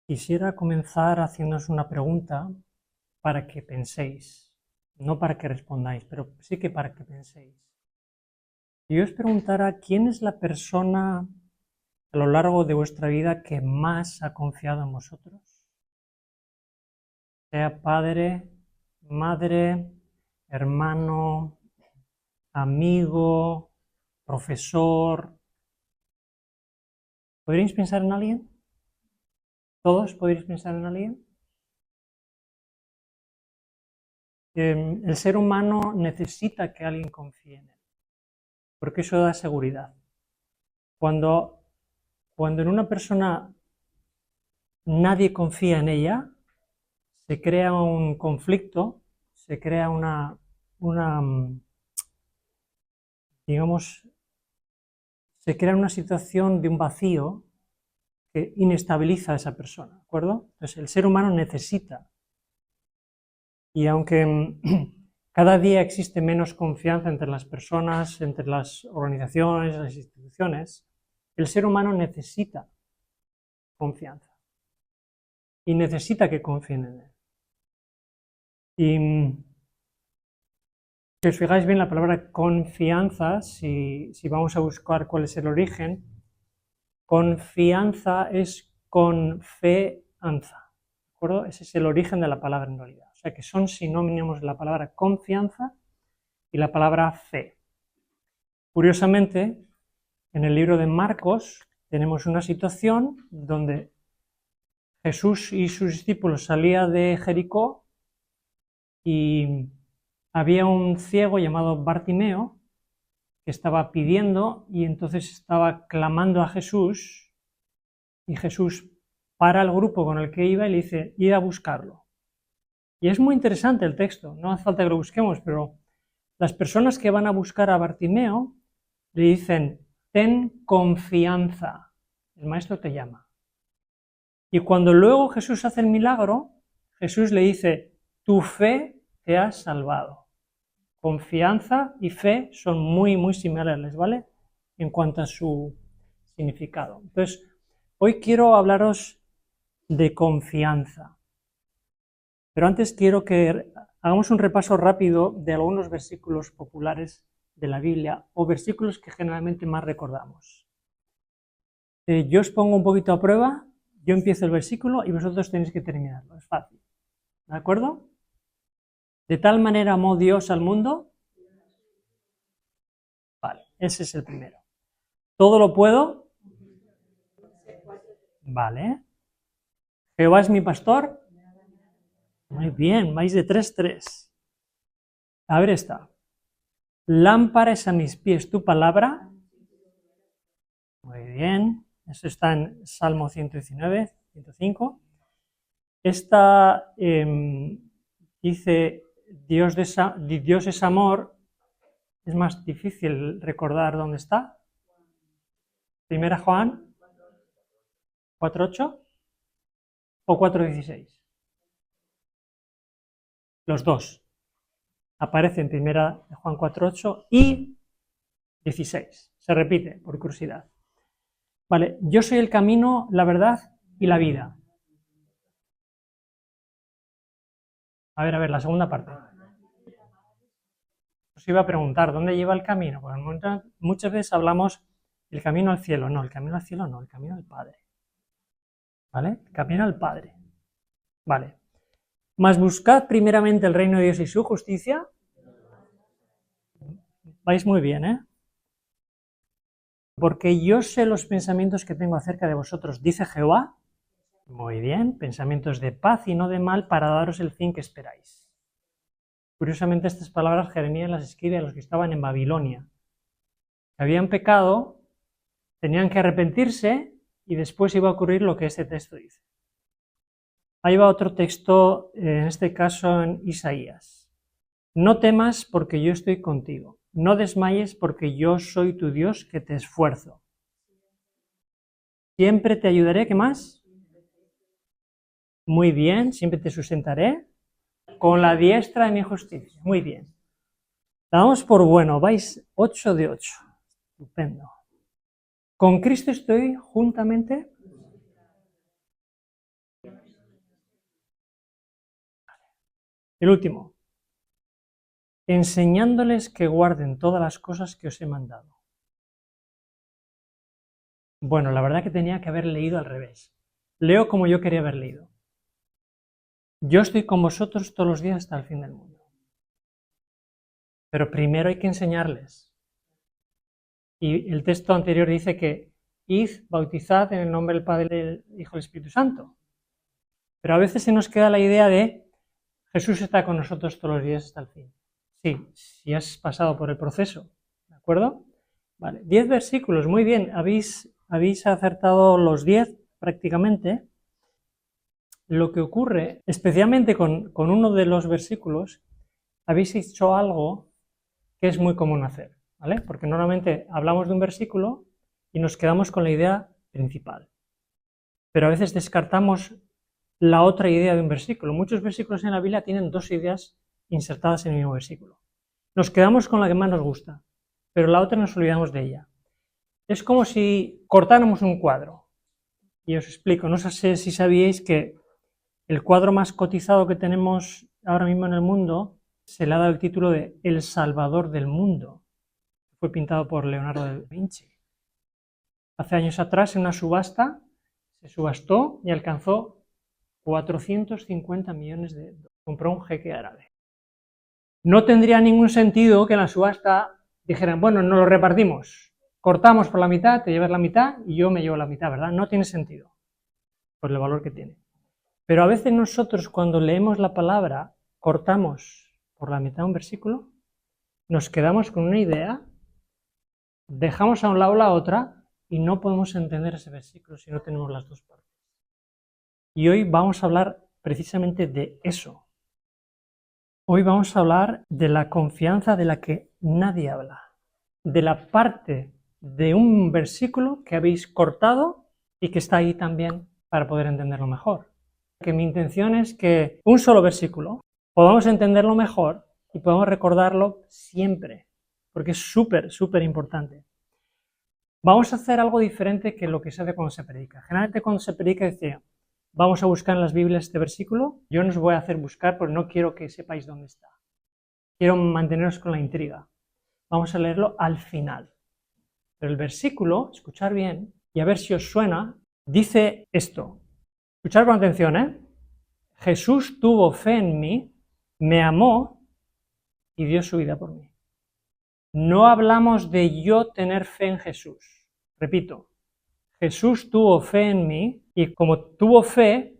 Quisiera comenzar haciéndoos una pregunta para que penséis, no para que respondáis, pero sí que para que penséis. Si yo os preguntara quién es la persona a lo largo de vuestra vida que más ha confiado en vosotros, sea padre, madre, hermano, amigo, profesor, ¿podríais pensar en alguien? ¿Todos podríais pensar en alguien? El ser humano necesita que alguien confíe en él, porque eso da seguridad. Cuando en una persona nadie confía en ella, se crea un conflicto, se crea digamos, se crea una situación de un vacío que inestabiliza a esa persona, ¿de acuerdo? Entonces el ser humano necesita, y aunque cada día existe menos confianza entre las personas, entre las organizaciones, las instituciones, el ser humano necesita confianza y necesita que confíen en él. Y si os fijáis bien, la palabra confianza, si vamos a buscar cuál es el origen, confianza es confianza, ¿de acuerdo? Ese es el origen de la palabra en realidad. O sea que son sinónimos de la palabra confianza y la palabra fe. Curiosamente, en el libro de Marcos tenemos una situación donde Jesús y sus discípulos salían de Jericó y había un ciego llamado Bartimeo que estaba pidiendo y entonces estaba clamando a Jesús y Jesús para el grupo con el que iba y le dice, id a buscarlo. Y es muy interesante el texto, no hace falta que lo busquemos, pero las personas que van a buscar a Bartimeo le dicen, ten confianza, el maestro te llama. Y cuando luego Jesús hace el milagro, Jesús le dice, tu fe te ha salvado. Confianza y fe son muy, muy similares, ¿vale? En cuanto a su significado. Entonces, hoy quiero hablaros de confianza. Pero antes quiero que hagamos un repaso rápido de algunos versículos populares de la Biblia o versículos que generalmente más recordamos. Yo os pongo un poquito a prueba, yo empiezo el versículo y vosotros tenéis que terminarlo, es fácil. ¿De acuerdo? De tal manera amó Dios al mundo. Vale, ese es el primero. ¿Todo lo puedo? Vale. ¿Jehová es mi pastor? Muy bien, vais de 3-3. A ver esta. Lámpara es a mis pies tu palabra. Muy bien. Eso está en Salmo 119, 105. Esta dice, Dios es amor. Es más difícil recordar dónde está. Primera Juan 4:8 o 4:16. Los dos. Aparece en primera Juan 4:8 y 16. Se repite, por curiosidad. Vale, yo soy el camino, la verdad y la vida. A ver, la segunda parte. Os iba a preguntar, ¿dónde lleva el camino? Porque muchas veces hablamos el camino al cielo. No, el camino al cielo no, el camino al Padre. ¿Vale? El camino al Padre. Vale. Mas buscad primeramente el reino de Dios y su justicia. Vais muy bien, ¿eh? Porque yo sé los pensamientos que tengo acerca de vosotros, dice Jehová. Muy bien, pensamientos de paz y no de mal para daros el fin que esperáis. Curiosamente estas palabras Jeremías las escribe a los que estaban en Babilonia. Habían pecado, tenían que arrepentirse y después iba a ocurrir lo que este texto dice. Ahí va otro texto, en este caso en Isaías. No temas porque yo estoy contigo. No desmayes porque yo soy tu Dios que te esfuerzo. Siempre te ayudaré, ¿qué más? Muy bien, siempre te sustentaré con la diestra de mi justicia. Muy bien. La damos por bueno, vais 8 de 8. Estupendo. Con Cristo estoy juntamente El último, enseñándoles que guarden todas las cosas que os he mandado. Bueno, la verdad que tenía que haber leído al revés. Leo como yo quería haber leído. Yo estoy con vosotros todos los días hasta el fin del mundo. Pero primero hay que enseñarles. Y el texto anterior dice que id, bautizad en el nombre del Padre, del Hijo y del Espíritu Santo. Pero a veces se nos queda la idea de Jesús está con nosotros todos los días hasta el fin. Sí, si has pasado por el proceso, ¿de acuerdo? Vale, 10 versículos, muy bien, habéis acertado los 10 prácticamente. Lo que ocurre, especialmente con uno de los versículos, habéis hecho algo que es muy común hacer, ¿vale? Porque normalmente hablamos de un versículo y nos quedamos con la idea principal. Pero a veces descartamos la otra idea de un versículo. Muchos versículos en la Biblia tienen dos ideas insertadas en el mismo versículo. Nos quedamos con la que más nos gusta, pero la otra nos olvidamos de ella. Es como si cortáramos un cuadro. Y os explico, no sé si sabíais que el cuadro más cotizado que tenemos ahora mismo en el mundo se le ha dado el título de El Salvador del Mundo. Fue pintado por Leonardo da Vinci. Hace años atrás, en una subasta, se subastó y alcanzó 450 millones de dólares. Compró un jeque árabe. No tendría ningún sentido que en la subasta dijeran, bueno, nos lo repartimos, cortamos por la mitad, te llevas la mitad y yo me llevo la mitad, ¿verdad? No tiene sentido, por el valor que tiene. Pero a veces nosotros cuando leemos la palabra, cortamos por la mitad un versículo, nos quedamos con una idea, dejamos a un lado la otra y no podemos entender ese versículo si no tenemos las dos partes. Y hoy vamos a hablar precisamente de eso. Hoy vamos a hablar de la confianza de la que nadie habla, de la parte de un versículo que habéis cortado y que está ahí también para poder entenderlo mejor. Que mi intención es que un solo versículo podamos entenderlo mejor y podamos recordarlo siempre, porque es súper, súper importante. Vamos a hacer algo diferente que lo que se hace cuando se predica. Generalmente cuando se predica decía, vamos a buscar en las Biblias este versículo, yo no os voy a hacer buscar porque no quiero que sepáis dónde está. Quiero manteneros con la intriga. Vamos a leerlo al final. Pero el versículo, escuchar bien y a ver si os suena, dice esto. Escuchad con atención, ¿eh? Jesús tuvo fe en mí, me amó y dio su vida por mí. No hablamos de yo tener fe en Jesús. Repito, Jesús tuvo fe en mí y como tuvo fe,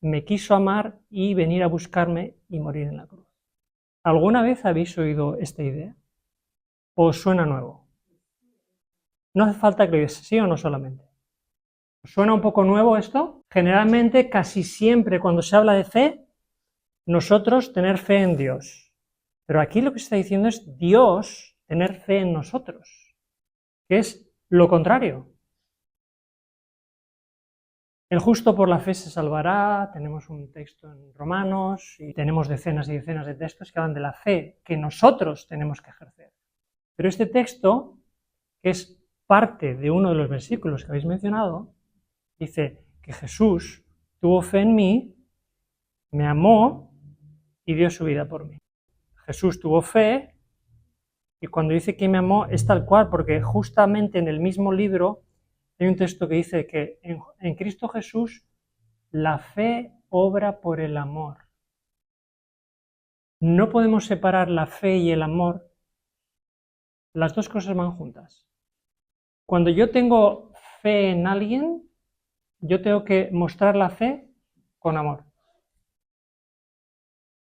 me quiso amar y venir a buscarme y morir en la cruz. ¿Alguna vez habéis oído esta idea? ¿O os suena nuevo? No hace falta que lo digáis, sí o no solamente. ¿Os suena un poco nuevo esto? Generalmente, casi siempre cuando se habla de fe, nosotros tener fe en Dios. Pero aquí lo que se está diciendo es Dios tener fe en nosotros, que es lo contrario. El justo por la fe se salvará, tenemos un texto en Romanos y tenemos decenas y decenas de textos que hablan de la fe que nosotros tenemos que ejercer. Pero este texto, que es parte de uno de los versículos que habéis mencionado, dice que Jesús tuvo fe en mí, me amó y dio su vida por mí. Jesús tuvo fe y cuando dice que me amó es tal cual, porque justamente en el mismo libro hay un texto que dice que en Cristo Jesús la fe obra por el amor. No podemos separar la fe y el amor. Las dos cosas van juntas. Cuando yo tengo fe en alguien, yo tengo que mostrar la fe con amor.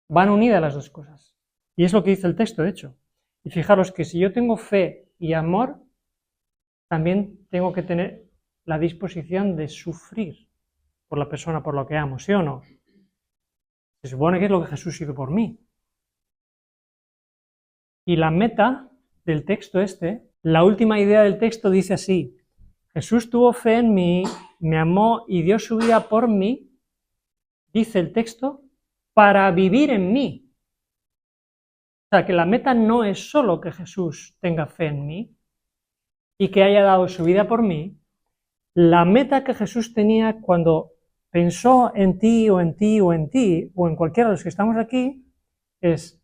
Van unidas las dos cosas. Y es lo que dice el texto, de hecho. Y fijaros que si yo tengo fe y amor, también tengo que tener la disposición de sufrir por la persona por la que amo, ¿sí o no? Se supone que es lo que Jesús hizo por mí. Y la meta del texto la última idea del texto dice así: Jesús tuvo fe en mí, me amó y dio su vida por mí, dice el texto, para vivir en mí. O sea, que la meta no es solo que Jesús tenga fe en mí y que haya dado su vida por mí. La meta que Jesús tenía cuando pensó en ti o en ti o en ti, o en cualquiera de los que estamos aquí, es,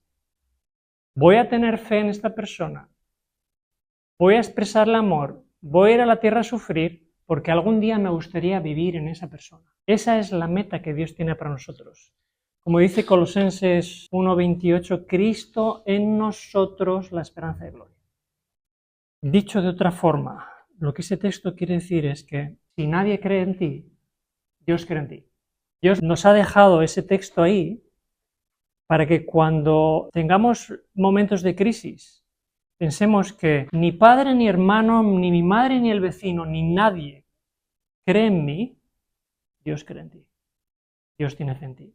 voy a tener fe en esta persona, voy a expresarle amor, voy a ir a la tierra a sufrir, porque algún día me gustaría vivir en esa persona. Esa es la meta que Dios tiene para nosotros. Como dice Colosenses 1:28, Cristo en nosotros la esperanza de gloria. Dicho de otra forma, lo que ese texto quiere decir es que si nadie cree en ti, Dios cree en ti. Dios nos ha dejado ese texto ahí para que cuando tengamos momentos de crisis, pensemos que ni padre, ni hermano, ni mi madre, ni el vecino, ni nadie cree en mí, Dios cree en ti. Dios tiene fe en ti.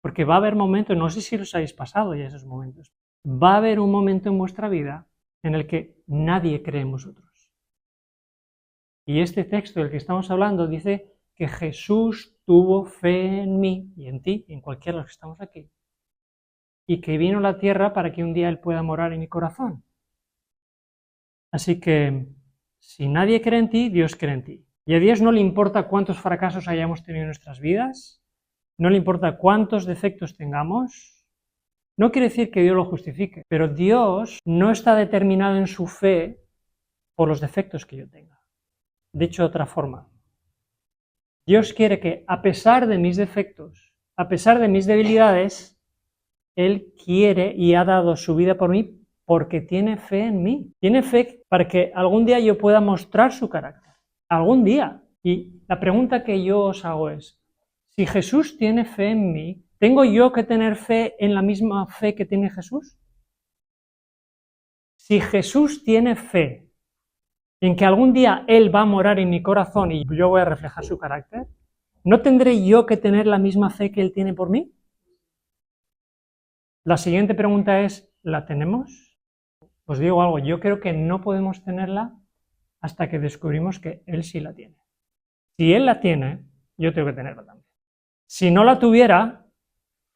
Porque va a haber momentos, no sé si los habéis pasado ya esos momentos, va a haber un momento en vuestra vida en el que nadie cree en vosotros. Y este texto del que estamos hablando dice que Jesús tuvo fe en mí y en ti, y en cualquiera de los que estamos aquí, y que vino a la tierra para que un día Él pueda morar en mi corazón. Así que, si nadie cree en ti, Dios cree en ti. Y a Dios no le importa cuántos fracasos hayamos tenido en nuestras vidas, no le importa cuántos defectos tengamos. No quiere decir que Dios lo justifique, pero Dios no está determinado en su fe por los defectos que yo tenga. Dicho de otra forma, Dios quiere que, a pesar de mis defectos, a pesar de mis debilidades, Él quiere y ha dado su vida por mí porque tiene fe en mí. Tiene fe para que algún día yo pueda mostrar su carácter. Algún día. Y la pregunta que yo os hago es, si Jesús tiene fe en mí, ¿tengo yo que tener fe en la misma fe que tiene Jesús? Si Jesús tiene fe en que algún día Él va a morar en mi corazón y yo voy a reflejar su carácter, ¿no tendré yo que tener la misma fe que Él tiene por mí? La siguiente pregunta es, ¿la tenemos? Os digo algo, yo creo que no podemos tenerla hasta que descubrimos que Él sí la tiene. Si Él la tiene, yo tengo que tenerla también. Si no la tuviera,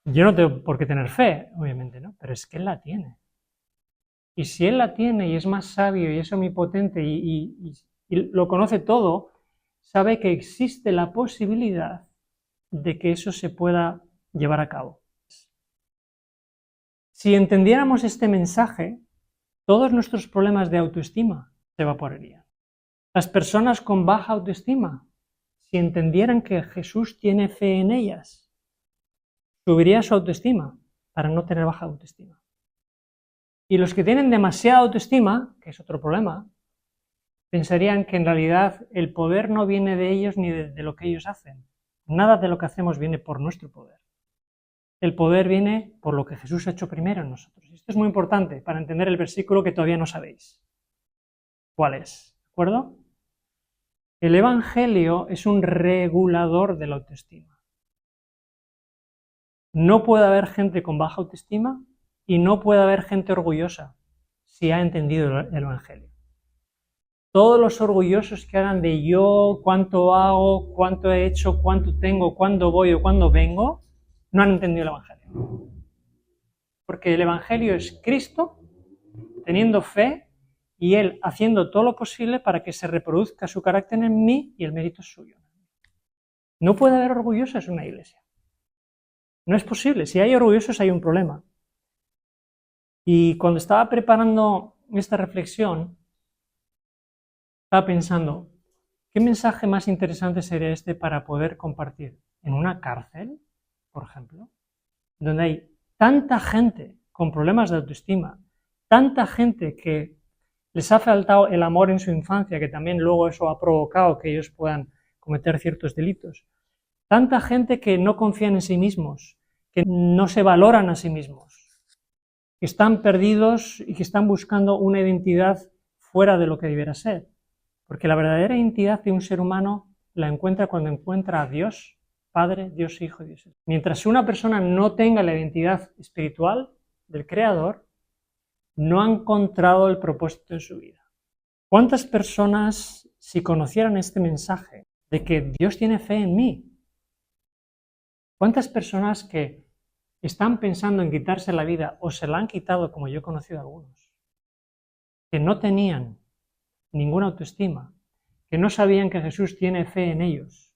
yo no tengo por qué tener fe, obviamente, ¿no? Pero es que Él la tiene. Y si Él la tiene y es más sabio y es omnipotente y lo conoce todo, sabe que existe la posibilidad de que eso se pueda llevar a cabo. Si entendiéramos este mensaje, todos nuestros problemas de autoestima se evaporarían. Las personas con baja autoestima, si entendieran que Jesús tiene fe en ellas, subiría su autoestima para no tener baja autoestima. Y los que tienen demasiada autoestima, que es otro problema, pensarían que en realidad el poder no viene de ellos ni de lo que ellos hacen. Nada de lo que hacemos viene por nuestro poder. El poder viene por lo que Jesús ha hecho primero en nosotros. Y esto es muy importante para entender el versículo que todavía no sabéis. ¿Cuál es? ¿De acuerdo? El Evangelio es un regulador de la autoestima. No puede haber gente con baja autoestima y no puede haber gente orgullosa si ha entendido el Evangelio. Todos los orgullosos que hagan de yo, cuánto hago, cuánto he hecho, cuánto tengo, cuándo voy o cuándo vengo, no han entendido el Evangelio. Porque el Evangelio es Cristo teniendo fe y Él haciendo todo lo posible para que se reproduzca su carácter en mí y el mérito es suyo. No puede haber orgullosos en una iglesia. No es posible. Si hay orgullosos hay un problema. Y cuando estaba preparando esta reflexión, estaba pensando, ¿qué mensaje más interesante sería este para poder compartir en una cárcel, por ejemplo, donde hay tanta gente con problemas de autoestima, tanta gente que les ha faltado el amor en su infancia, que también luego eso ha provocado que ellos puedan cometer ciertos delitos, tanta gente que no confían en sí mismos, que no se valoran a sí mismos, que están perdidos y que están buscando una identidad fuera de lo que debiera ser. Porque la verdadera identidad de un ser humano la encuentra cuando encuentra a Dios, Padre, Dios Hijo y Dios Espíritu. Mientras una persona no tenga la identidad espiritual del Creador, no ha encontrado el propósito en su vida. ¿Cuántas personas, si conocieran este mensaje de que Dios tiene fe en mí, cuántas personas que están pensando en quitarse la vida o se la han quitado, como yo he conocido a algunos, que no tenían ninguna autoestima, que no sabían que Jesús tiene fe en ellos?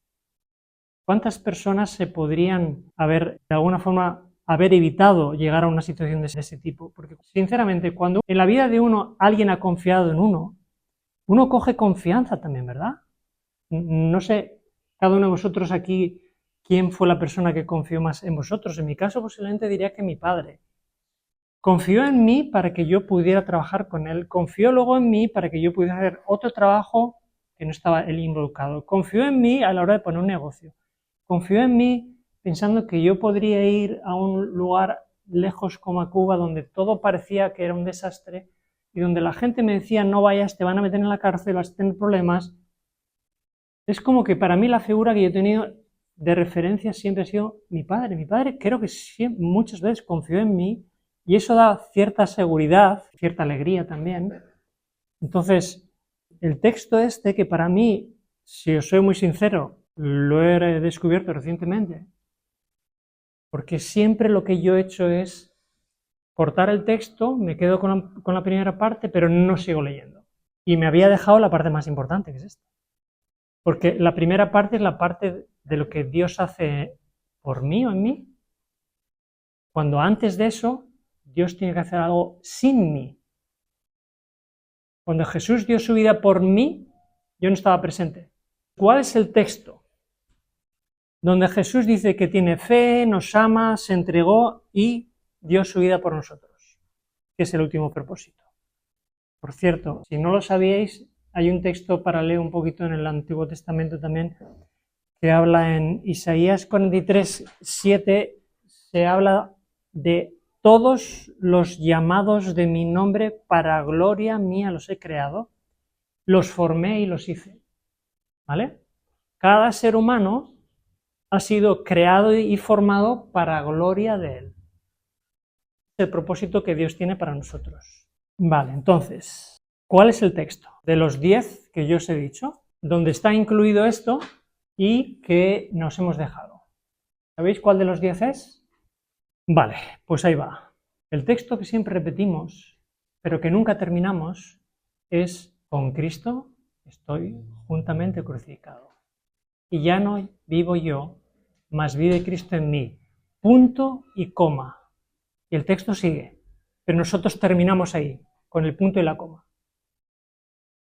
¿Cuántas personas se podrían haber de alguna forma haber evitado llegar a una situación de ese tipo. Porque, sinceramente, cuando en la vida de uno alguien ha confiado en uno coge confianza también, ¿verdad? No sé, cada uno de vosotros aquí, ¿quién fue la persona que confió más en vosotros? En mi caso, posiblemente diría que mi padre. Confió en mí para que yo pudiera trabajar con él, confió luego en mí para que yo pudiera hacer otro trabajo que no estaba él involucrado, confió en mí a la hora de poner un negocio, confió en mí pensando que yo podría ir a un lugar lejos como a Cuba donde todo parecía que era un desastre y donde la gente me decía no vayas, te van a meter en la cárcel, vas a tener problemas. Es como que para mí la figura que yo he tenido de referencia siempre ha sido mi padre. Mi padre creo que muchas veces confió en mí y eso da cierta seguridad, cierta alegría también. Entonces, el texto este, que para mí, si os soy muy sincero, lo he descubierto recientemente, porque siempre lo que yo he hecho es cortar el texto, me quedo con la primera parte, pero no sigo leyendo. Y me había dejado la parte más importante, que es esta. Porque la primera parte es la parte de lo que Dios hace por mí o en mí, cuando antes de eso Dios tiene que hacer algo sin mí. Cuando Jesús dio su vida por mí, yo no estaba presente. ¿Cuál es el texto? Donde Jesús dice que tiene fe, nos ama, se entregó y dio su vida por nosotros, que es el último propósito. Por cierto, si no lo sabíais, hay un texto paralelo un poquito en el Antiguo Testamento también, que habla en Isaías 43, 7, se habla de todos los llamados de mi nombre para gloria mía los he creado, los formé y los hice. ¿Vale? Cada ser humano ha sido creado y formado para gloria de él. Es el propósito que Dios tiene para nosotros. Vale, entonces, ¿cuál es el texto? De los 10 que yo os he dicho, donde está incluido esto y que nos hemos dejado. ¿Sabéis cuál de los 10 es? Vale, pues ahí va. El texto que siempre repetimos, pero que nunca terminamos, es: con Cristo estoy juntamente crucificado. Y ya no vivo yo, mas vive Cristo en mí. Punto y coma. Y el texto sigue, pero nosotros terminamos ahí, con el punto y la coma.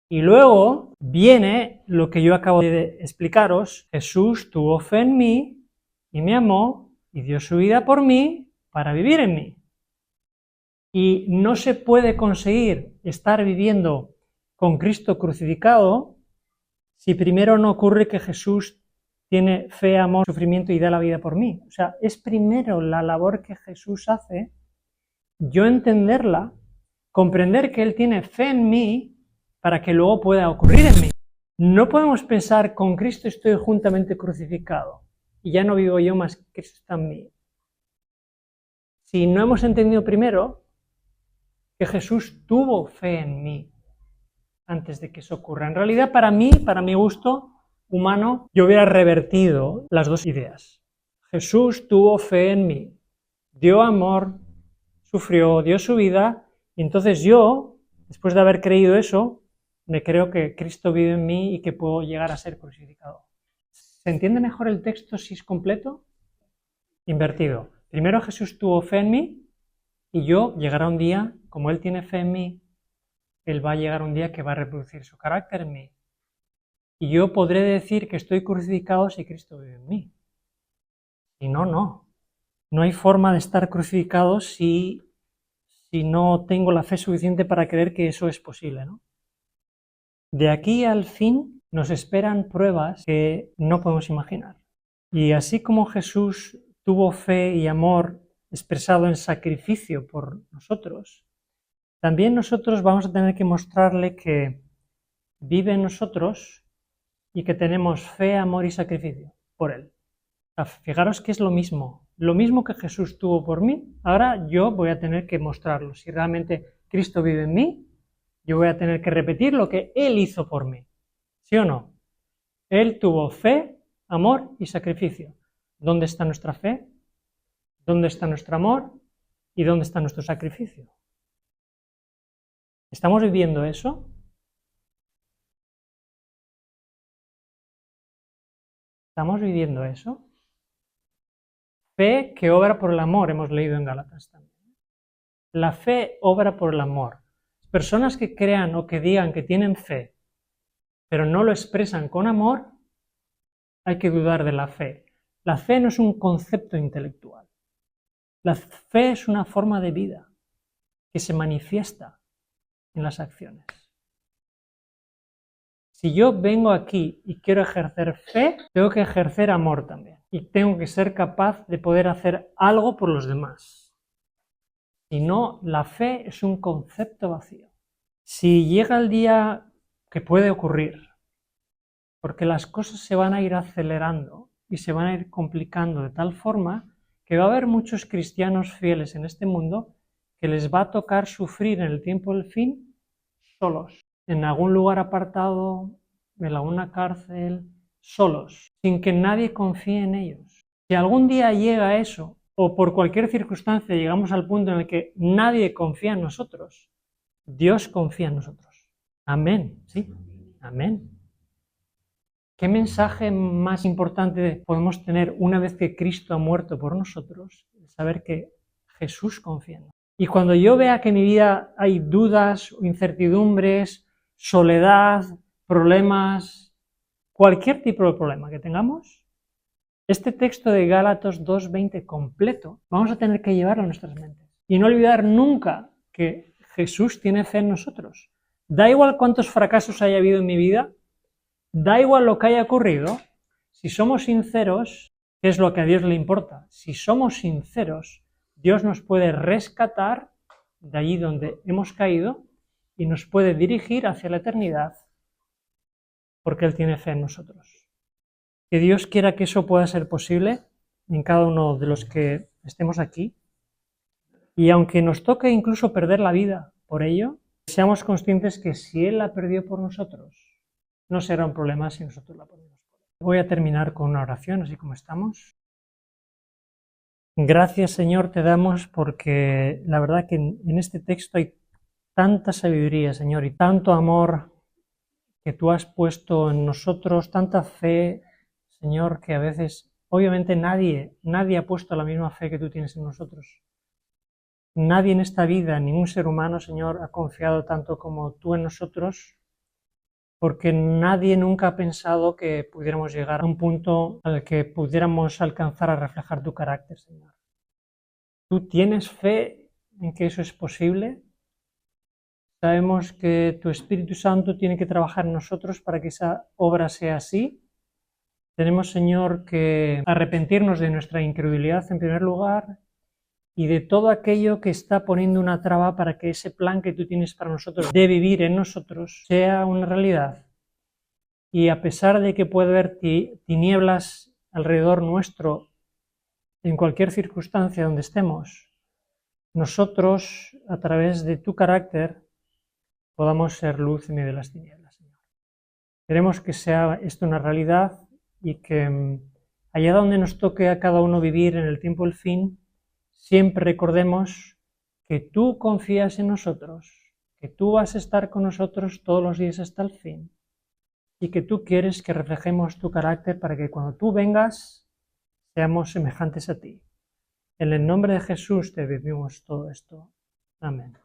Y luego viene lo que yo acabo de explicaros: Jesús tuvo fe en mí y me amó y dio su vida por mí para vivir en mí. Y no se puede conseguir estar viviendo con Cristo crucificado si primero no ocurre que Jesús tiene fe, amor, sufrimiento y da la vida por mí. O sea, es primero la labor que Jesús hace, yo entenderla, comprender que Él tiene fe en mí para que luego pueda ocurrir en mí. No podemos pensar: con Cristo estoy juntamente crucificado y ya no vivo yo, más Cristo está en mí. Si no hemos entendido primero que Jesús tuvo fe en mí antes de que eso ocurra. En realidad, para mí, para mi gusto humano, yo hubiera revertido las dos ideas. Jesús tuvo fe en mí, dio amor, sufrió, dio su vida, y entonces yo, después de haber creído eso, me creo que Cristo vive en mí y que puedo llegar a ser crucificado. ¿Se entiende mejor el texto si es completo? Invertido. Primero Jesús tuvo fe en mí y yo llegará un día, como Él tiene fe en mí, Él va a llegar un día que va a reproducir su carácter en mí. Y yo podré decir que estoy crucificado si Cristo vive en mí. Y no. No hay forma de estar crucificado si no tengo la fe suficiente para creer que eso es posible, ¿no? De aquí al fin nos esperan pruebas que no podemos imaginar. Y así como Jesús tuvo fe y amor expresado en sacrificio por nosotros, también nosotros vamos a tener que mostrarle que vive en nosotros y que tenemos fe, amor y sacrificio por Él. Fijaros que es lo mismo que Jesús tuvo por mí, ahora yo voy a tener que mostrarlo. Si realmente Cristo vive en mí, yo voy a tener que repetir lo que Él hizo por mí. ¿Sí o no? Él tuvo fe, amor y sacrificio. ¿Dónde está nuestra fe? ¿Dónde está nuestro amor? ¿Y dónde está nuestro sacrificio? ¿Estamos viviendo eso? ¿Estamos viviendo eso? Fe que obra por el amor, hemos leído en Gálatas también. La fe obra por el amor. Personas que crean o que digan que tienen fe, pero no lo expresan con amor, hay que dudar de la fe. La fe no es un concepto intelectual. La fe es una forma de vida que se manifiesta en las acciones. Si yo vengo aquí y quiero ejercer fe, tengo que ejercer amor también. Y tengo que ser capaz de poder hacer algo por los demás. Si no, la fe es un concepto vacío. Si llega el día que puede ocurrir, porque las cosas se van a ir acelerando y se van a ir complicando de tal forma que va a haber muchos cristianos fieles en este mundo que les va a tocar sufrir en el tiempo del fin solos, en algún lugar apartado, en alguna cárcel, solos, sin que nadie confíe en ellos. Si algún día llega eso, o por cualquier circunstancia llegamos al punto en el que nadie confía en nosotros, Dios confía en nosotros. Amén, ¿sí? Amén. ¿Qué mensaje más importante podemos tener una vez que Cristo ha muerto por nosotros? Saber que Jesús confía en nosotros. Y cuando yo vea que en mi vida hay dudas, incertidumbres, soledad, problemas, cualquier tipo de problema que tengamos, este texto de Gálatas 2:20 completo vamos a tener que llevarlo a nuestras mentes. Y no olvidar nunca que Jesús tiene fe en nosotros. Da igual cuántos fracasos haya habido en mi vida, da igual lo que haya ocurrido, si somos sinceros, ¿qué es lo que a Dios le importa? Si somos sinceros, Dios nos puede rescatar de allí donde hemos caído y nos puede dirigir hacia la eternidad porque Él tiene fe en nosotros. Que Dios quiera que eso pueda ser posible en cada uno de los que estemos aquí. Y aunque nos toque incluso perder la vida por ello, seamos conscientes que si Él la perdió por nosotros, no será un problema si nosotros la ponemos. Voy a terminar con una oración, así como estamos. Gracias, Señor, te damos porque la verdad que en este texto hay tanta sabiduría, Señor, y tanto amor que tú has puesto en nosotros, tanta fe, Señor, que a veces, obviamente nadie ha puesto la misma fe que tú tienes en nosotros. Nadie en esta vida, ningún ser humano, Señor, ha confiado tanto como tú en nosotros, porque nadie nunca ha pensado que pudiéramos llegar a un punto al que pudiéramos alcanzar a reflejar tu carácter, Señor. ¿Tú tienes fe en que eso es posible? Sabemos que tu Espíritu Santo tiene que trabajar en nosotros para que esa obra sea así. Tenemos, Señor, que arrepentirnos de nuestra incredulidad en primer lugar y de todo aquello que está poniendo una traba para que ese plan que tú tienes para nosotros de vivir en nosotros sea una realidad. Y a pesar de que puede haber tinieblas alrededor nuestro en cualquier circunstancia donde estemos, nosotros, a través de tu carácter, podamos ser luz en medio de las tinieblas, Señor. Queremos que sea esto una realidad y que allá donde nos toque a cada uno vivir en el tiempo del fin, siempre recordemos que tú confías en nosotros, que tú vas a estar con nosotros todos los días hasta el fin y que tú quieres que reflejemos tu carácter para que cuando tú vengas seamos semejantes a ti. En el nombre de Jesús te pedimos todo esto. Amén.